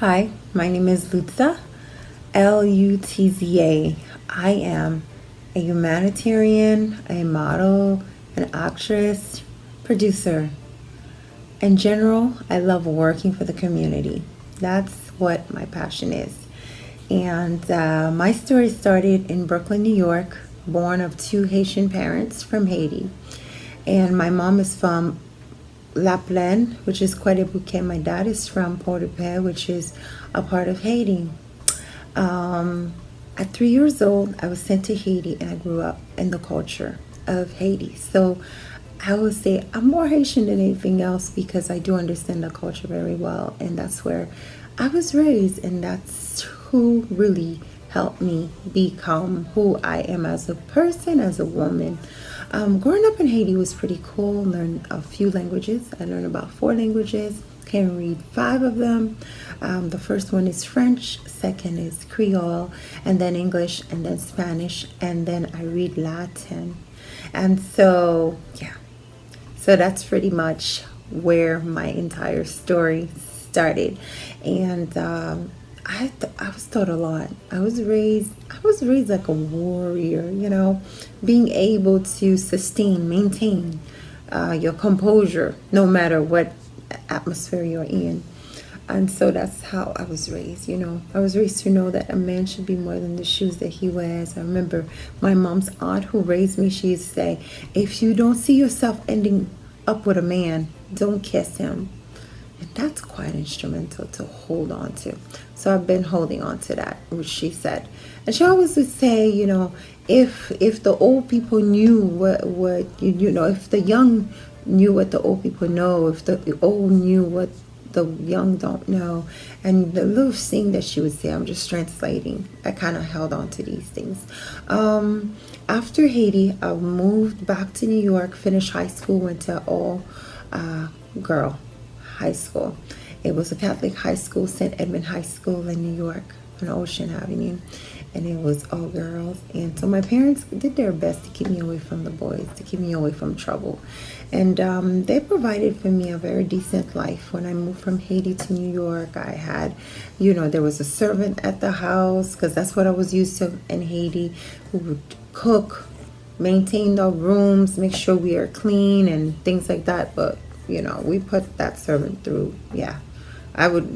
Hi, my name is Lutza, Lutza. I am a humanitarian, a model, an actress, producer. In general, I love working for the community. That's what my passion is. And my story started in Brooklyn, New York, born of two Haitian parents from Haiti. And my mom is from La Plaine, which is Quedebouquet. My dad is from Port-au-Paix, which is a part of Haiti. At 3 years old, I was sent to Haiti and I grew up in the culture of Haiti. So I would say I'm more Haitian than anything else because I do understand the culture very well. And that's where I was raised, and that's who really helped me become who I am as a person, as a woman. Growing up in Haiti was pretty cool. Learned a few languages. I learned about 4 languages. Can read 5 of them. The first one is French, second is Creole, and then English, and then Spanish, and then I read Latin. And so, yeah, so that's pretty much where my entire story started. And I was taught a lot. I was raised like a warrior, being able to sustain, maintain your composure no matter what atmosphere you're in. And so that's how I was raised. I was raised to know that a man should be more than the shoes that he wears. I remember my mom's aunt who raised me, she used to say, if you don't see yourself ending up with a man, don't kiss him. And that's quite instrumental to hold on to. So I've been holding on to that, which she said. And she always would say, if the old people knew what if the young knew what the old people know, if the old knew what the young don't know. And the little thing that she would say, I'm just translating. I kind of held on to these things. After Haiti, I moved back to New York, finished high school, went to all girl high school. It was a Catholic high school, St. Edmund High School in New York on Ocean Avenue. And it was all girls. And so my parents did their best to keep me away from the boys, to keep me away from trouble. And they provided for me a very decent life. When I moved from Haiti to New York, I had, there was a servant at the house, because that's what I was used to in Haiti, who would cook, maintain the rooms, make sure we are clean and things like that. But, we put that servant through, yeah.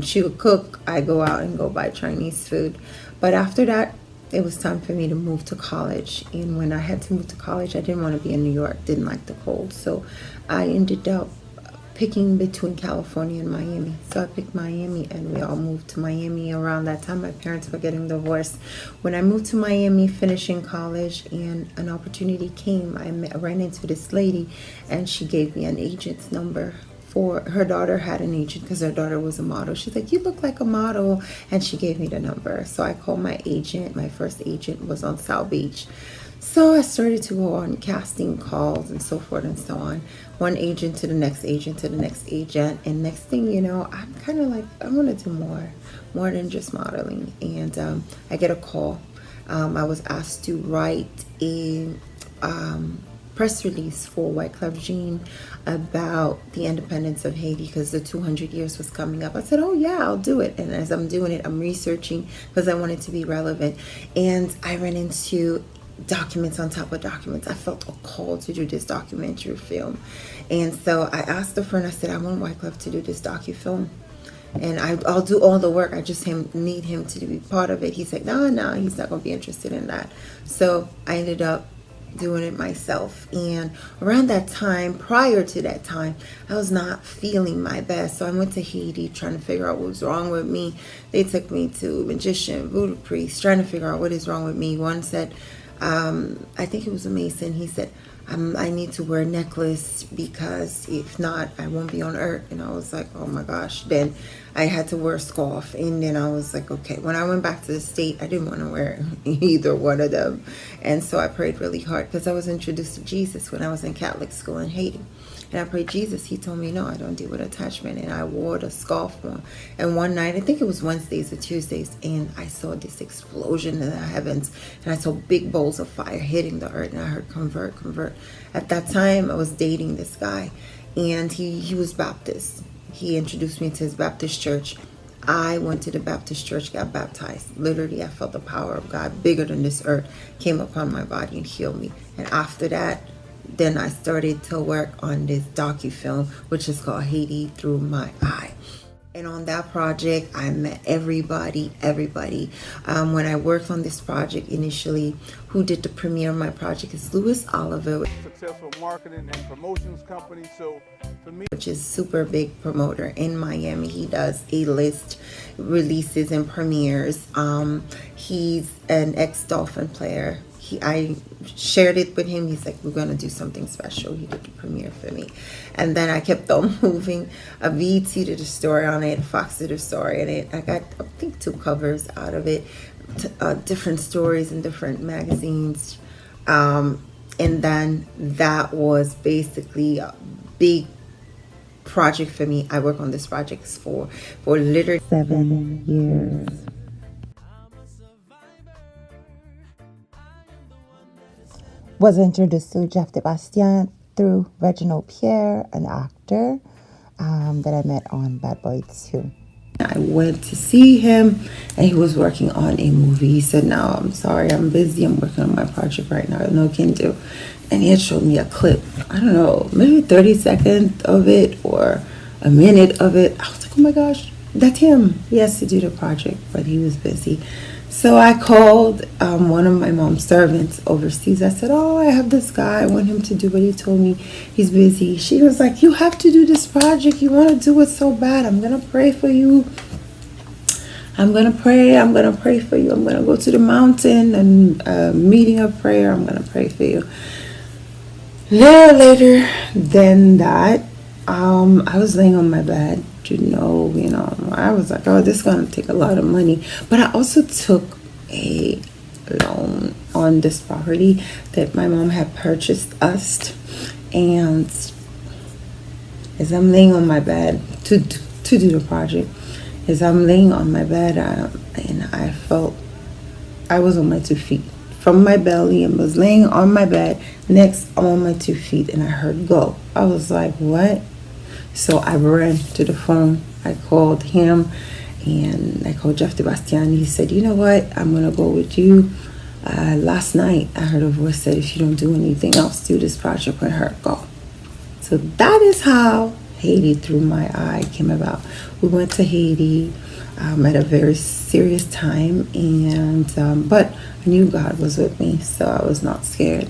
She would cook, I go out and go buy Chinese food. But after that, it was time for me to move to college. And when I had to move to college, I didn't want to be in New York, didn't like the cold. So I ended up picking between California and Miami. So I picked Miami, and we all moved to Miami. Around that time, my parents were getting divorced. When I moved to Miami, finishing college, and an opportunity came, I ran into this lady, and she gave me an agent's number. Her daughter had an agent because her daughter was a model. She's like, you look like a model. And she gave me the number. So I called my agent. My first agent was on South Beach. So I started to go on casting calls and so forth and so on. One agent to the next agent to the next agent. And next thing you know, I'm kind of like, I want to do more than just modeling. And I get a call. I was asked to write a press release for White Club Jean about the independence of Haiti because the 200 years was coming up. I said, oh yeah, I'll do it. And as I'm doing it, I'm researching because I want it to be relevant. And I ran into documents on top of documents. I felt a call to do this documentary film. And so I asked a friend, I said, I want White Club to do this docu-film. And I'll do all the work. I just need him to be part of it. He said, no, he's not going to be interested in that. So I ended up doing it myself. And around that time, prior to that time, I was not feeling my best. So I went to Haiti trying to figure out what was wrong with me. They took me to a magician, voodoo priest, trying to figure out what is wrong with me. One said, I think it was a Mason. He said, I need to wear a necklace because if not, I won't be on earth. And I was like, oh my gosh. Then I had to wear a scarf. And then I was like, okay. When I went back to the state, I didn't want to wear either one of them. And so I prayed really hard because I was introduced to Jesus when I was in Catholic school in Haiti. And I prayed Jesus. He told me, no, I don't deal with attachment. And I wore the scarf on. And one night, I think it was Wednesdays or Tuesdays, and I saw this explosion in the heavens. And I saw big bowls of fire hitting the earth. And I heard, convert, convert. At that time, I was dating this guy. And he was Baptist. He introduced me to his Baptist church. I went to the Baptist church, got baptized. Literally, I felt the power of God bigger than this earth came upon my body and healed me. And after that, then I started to work on this docu-film, which is called Haiti Through My Eye. And on that project, I met everybody. When I worked on this project initially, who did the premiere of my project is Louis Oliver, successful marketing and promotions company. So for me, which is super big promoter in Miami. He does A-list releases and premieres. He's an ex-Dolphin player. I shared it with him. He's like, we're going to do something special. He did the premiere for me. And then I kept on moving. BET did a story on it. Fox did a story on it. I got, I think, 2 covers out of it. Different stories in different magazines. And then that was basically a big project for me. I work on this project for literally 7 years. Was introduced to Jeff Sebastien through Reginald Pierre, an actor that I met on Bad Boys 2. I went to see him and he was working on a movie. He said, no, I'm sorry, I'm busy. I'm working on my project right now. No can do. And he had showed me a clip. I don't know, maybe 30 seconds of it or a minute of it. I was like, oh my gosh, that's him. He has to do the project, but he was busy. So I called one of my mom's servants overseas. I said, oh, I have this guy. I want him to do what he told me. He's busy. She was like, you have to do this project. You want to do it so bad. I'm going to pray for you. I'm going to pray. I'm going to pray for you. I'm going to go to the mountain and meeting of prayer. I'm going to pray for you. Later than that, I was laying on my bed. I was like, oh, this is going to take a lot of money. But I also took a loan on this property that my mom had purchased us. And as I'm laying on my bed to do the project, as I'm laying on my bed, and I felt I was on my 2 feet. From my belly and was laying on my bed. Next, I'm on my 2 feet and I heard go. I was like, what? So I ran to the phone. I called him and I called Jeff Sebastien. He said, you know what? I'm going to go with you. Last night, I heard a voice said, if you don't do anything else, do this project with her. Go. So that is how Haiti Through My Eye came about. We went to Haiti at a very serious time, and but I knew God was with me, so I was not scared.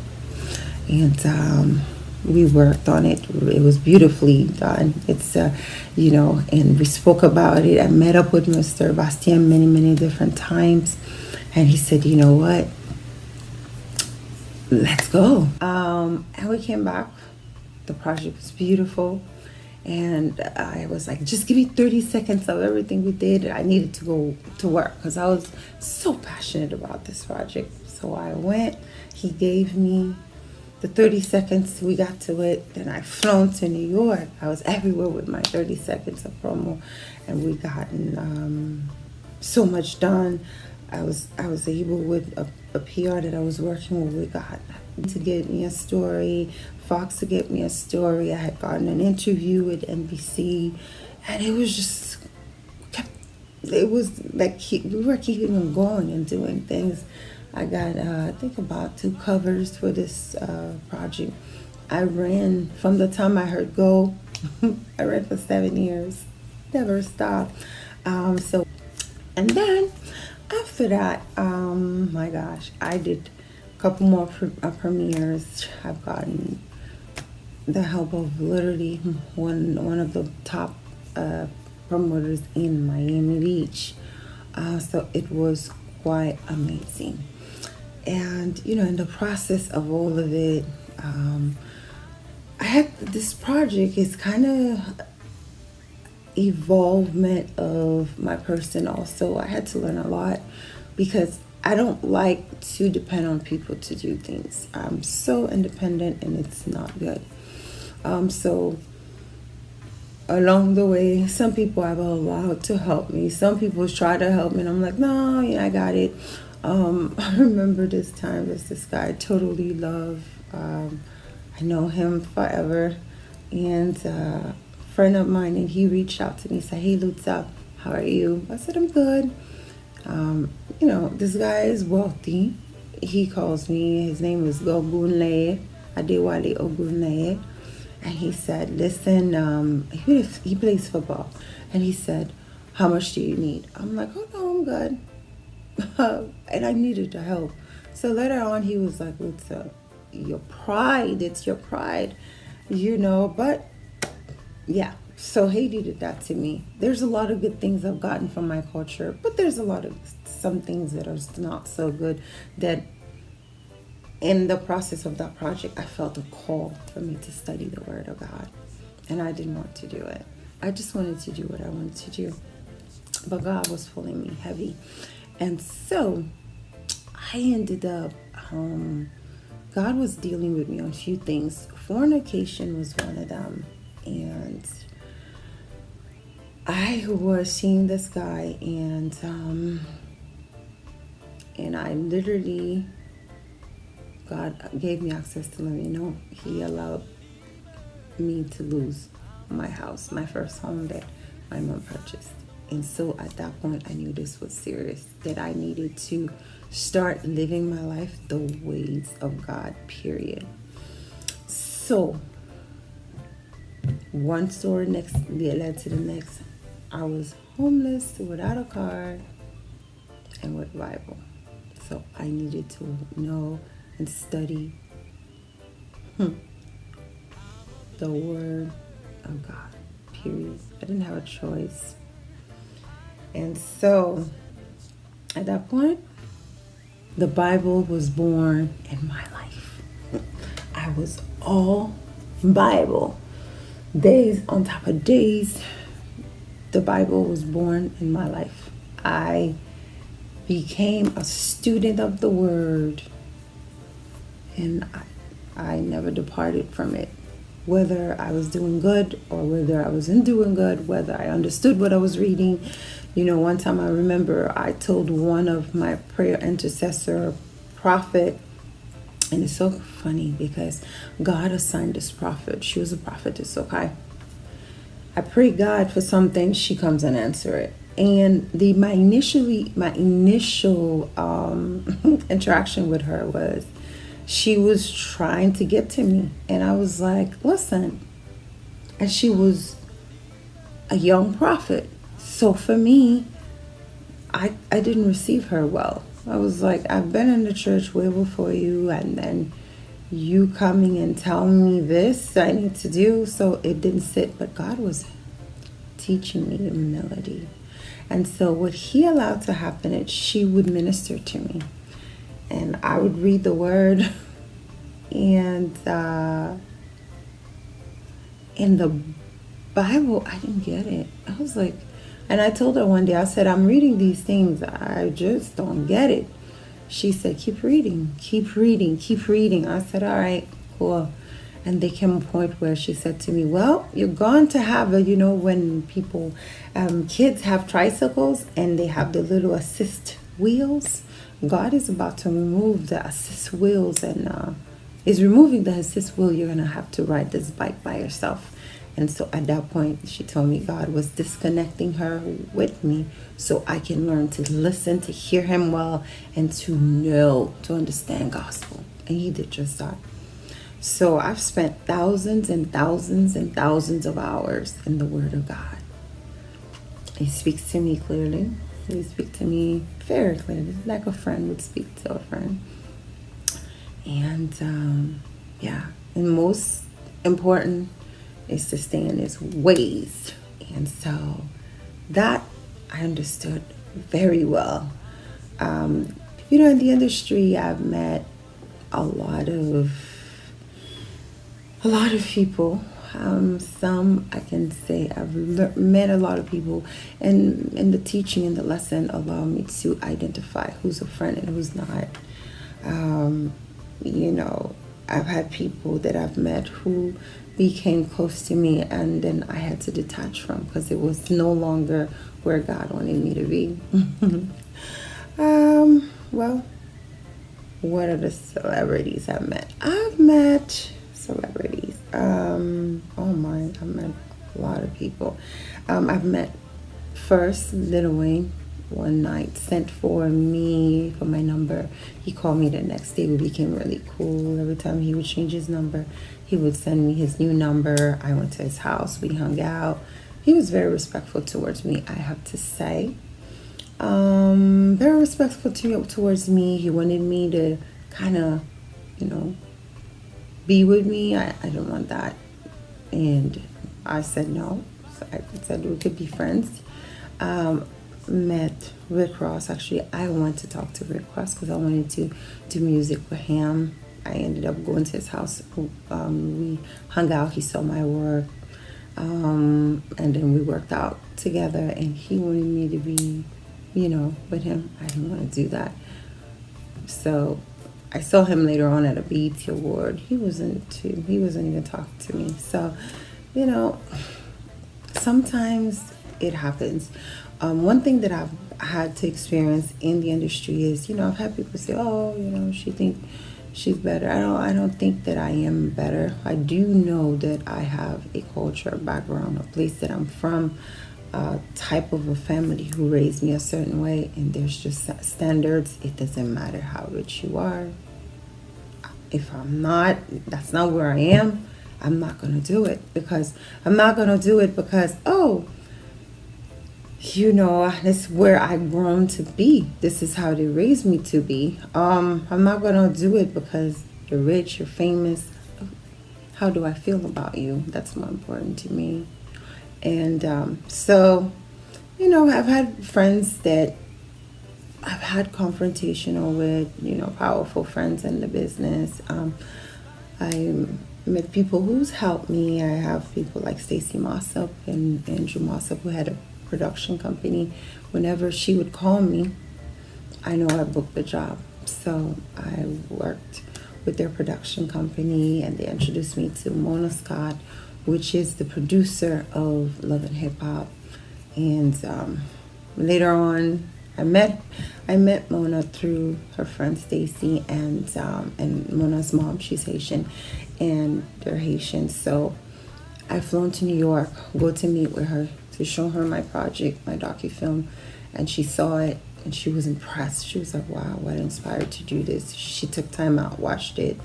And we worked on it. It was beautifully done. It's and we spoke about it. I met up with Mr. Bastien many different times, and he said, you know what, let's go. And we came back. The project was beautiful, and I was like, just give me 30 seconds of everything we did. I needed to go to work because I was so passionate about this project. So I went. He gave me the 30 seconds. We got to it. Then I flown to New York. I was everywhere with my 30 seconds of promo, and we gotten so much done. I was able with a PR that I was working with. We got to get me a story, Fox to get me a story. I had gotten an interview with NBC, and it was just it was like we were keeping them going and doing things. I got I think about 2 covers for this project. I ran from the time I heard go. I ran for 7 years, never stopped. And then after that, my gosh, I did a couple more premieres. I've gotten the help of literally one of the top promoters in Miami Beach. So it was quite amazing. And, in the process of all of it, I had this project is kind of evolvement of my person also. I had to learn a lot because I don't like to depend on people to do things. I'm so independent and it's not good. So along the way, some people I've allowed to help me. Some people try to help me and I'm like, no, I got it. I remember this time there's this guy I totally love. I know him forever. And friend of mine, and he reached out to me and said, hey Lutza, How are you? I said, I'm good. This guy is wealthy. He calls me, his name is Ogunleye, Adewale Ogunleye. And he said, listen, he plays football. And he said, how much do you need? I'm like, oh no, I'm good. And I needed the help. So later on, he was like, Lutza, your pride, it's your pride, but yeah. So Haiti did that to me. There's a lot of good things I've gotten from my culture, but there's some things that are not so good, that in the process of that project, I felt a call for me to study the Word of God. And I didn't want to do it. I just wanted to do what I wanted to do. But God was pulling me heavy. And so I ended up, God was dealing with me on a few things. Fornication was one of them. And I was seeing this guy, and I literally, God gave me access to let me know. He allowed me to lose my house, my first home that my mom purchased. And so at that point, I knew this was serious, that I needed to start living my life the ways of God, period. So one story led to the next. I was homeless, without a car, and with a Bible. So I needed to know and study the Word of God, period. I didn't have a choice. And so at that point, the Bible was born in my life. I was all Bible. Days on top of days, the Bible was born in my life. I became a student of the Word, and I never departed from it. Whether I was doing good or whether I wasn't doing good, whether I understood what I was reading. One time I remember I told one of my prayer intercessor prophet, and it's so funny because God assigned this prophet. She was a prophetess, okay? I pray God for something, she comes and answer it. And my initial interaction with her was, she was trying to get to me. And I was like, listen. And she was a young prophet. So for me, I didn't receive her well. I was like, I've been in the church way before you, and then you coming and telling me this I need to do. So it didn't sit, but God was teaching me humility. And so what he allowed to happen is she would minister to me, and I would read the Word, and in the Bible, I didn't get it. I was like, and I told her one day, I said, I'm reading these things, I just don't get it. She said, keep reading, keep reading, keep reading. I said, all right, cool. And there came a point where she said to me, well, you're going to have when people, kids have tricycles and they have the little assist wheels. God is about to remove the assist wheels, and is removing the assist wheel. You're going to have to ride this bike by yourself. And so at that point, she told me God was disconnecting her with me so I can learn to listen, to hear him well, and to understand gospel. And he did just that. So I've spent thousands and thousands and thousands of hours in the Word of God. He speaks to me clearly. He speaks to me very clearly, like a friend would speak to a friend. And and most important is to stay in his ways. And so that I understood very well. In the industry, I've met a lot of people. Some I can say I've met a lot of people, and in the teaching and the lesson allow me to identify who's a friend and who's not. I've had people that I've met who became close to me, and then I had to detach from because it was no longer where God wanted me to be. Well, what are the celebrities I've met? I've met celebrities. I've met a lot of people. I've met first, Little Wayne one night sent for me for my number. He called me the next day. We became really cool. Every time he would change his number, he would send me his new number. I went to his house. We hung out. He was very respectful towards me, I have to say. Very respectful towards me. He wanted me to kind of, be with me. I didn't want that. And I said no. So I said we could be friends. Met Rick Ross. Actually, I wanted to talk to Rick Ross because I wanted to do music with him. I ended up going to his house. We hung out. He saw my work. And then we worked out together. And he wanted me to be, with him. I didn't want to do that. So I saw him later on at a BET Award. He wasn't even talking to me. So, sometimes it happens. One thing that I've had to experience in the industry is, I've had people say, "Oh, she think she's better." I don't think that I am better. I do know that I have a culture, a background, a place that I'm from, a type of a family who raised me a certain way, and there's just standards. It doesn't matter how rich you are. If that's not where I am, I'm not going to do it because this is where I've grown to be. This is how they raised me to be. I'm not going to do it because you're rich, you're famous. How do I feel about you? That's more important to me. And so, I've had friends that I've had confrontational with, powerful friends in the business. I met people who's helped me. I have people like Stacy Mossop and Andrew Mossop who had a production company. Whenever she would call me, I know I booked the job. So I worked with their production company, and they introduced me to Mona Scott, which is the producer of Love and Hip Hop. And later on, I met Mona through her friend Stacy and Mona's mom. She's Haitian, and they're Haitian. So I flown to New York, go to meet with her to show her my project, my docufilm, and she saw it and she was impressed. She was like, "Wow, what inspired to do this?" She took time out, watched it,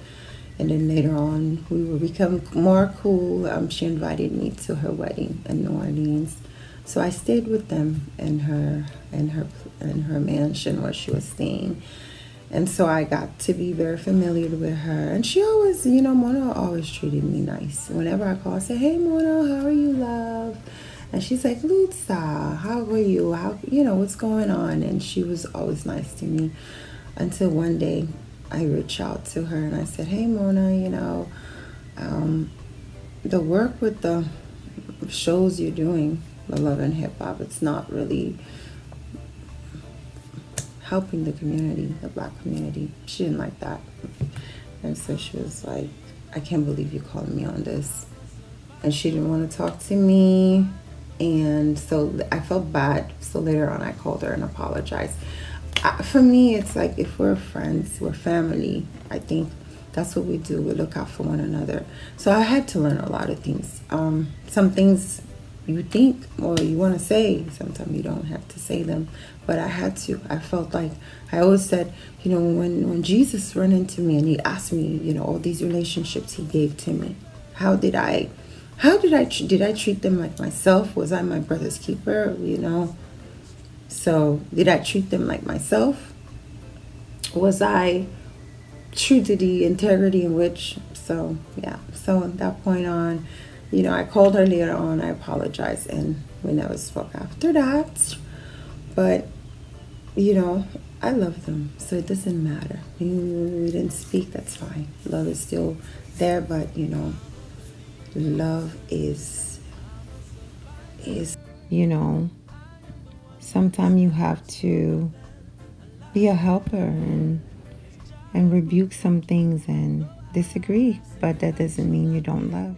and then later on we would become more cool. She invited me to her wedding in New Orleans. So I stayed with them in her mansion where she was staying. And so I got to be very familiar with her. And she always, Mona always treated me nice. Whenever I call, I say, "Hey, Mona, how are you, love?" And she's like, "Lutza, how are you? What's going on?" And she was always nice to me until one day I reached out to her and I said, "Hey, Mona, the work with the shows you're doing, the Love and Hip Hop, it's not really helping the community, the Black community." She didn't like that. And so she was like, "I can't believe you called me on this." And she didn't want to talk to me. And so I felt bad. So later on, I called her and apologized. For me, it's like if we're friends, we're family. I think that's what we do. We look out for one another. So I had to learn a lot of things. Some things you think or you want to say, sometimes you don't have to say them, but I had to. I felt like I always said, when Jesus ran into me and he asked me, all these relationships he gave to me, did I treat them like myself? Was I my brother's keeper? So did I treat them like myself? Was I true to the integrity in which? So yeah. So at that point on, I called her later on. I apologized, and we never spoke after that. But, I love them, so it doesn't matter. We didn't speak, that's fine. Love is still there, but, love is, sometimes you have to be a helper and rebuke some things and disagree, but that doesn't mean you don't love.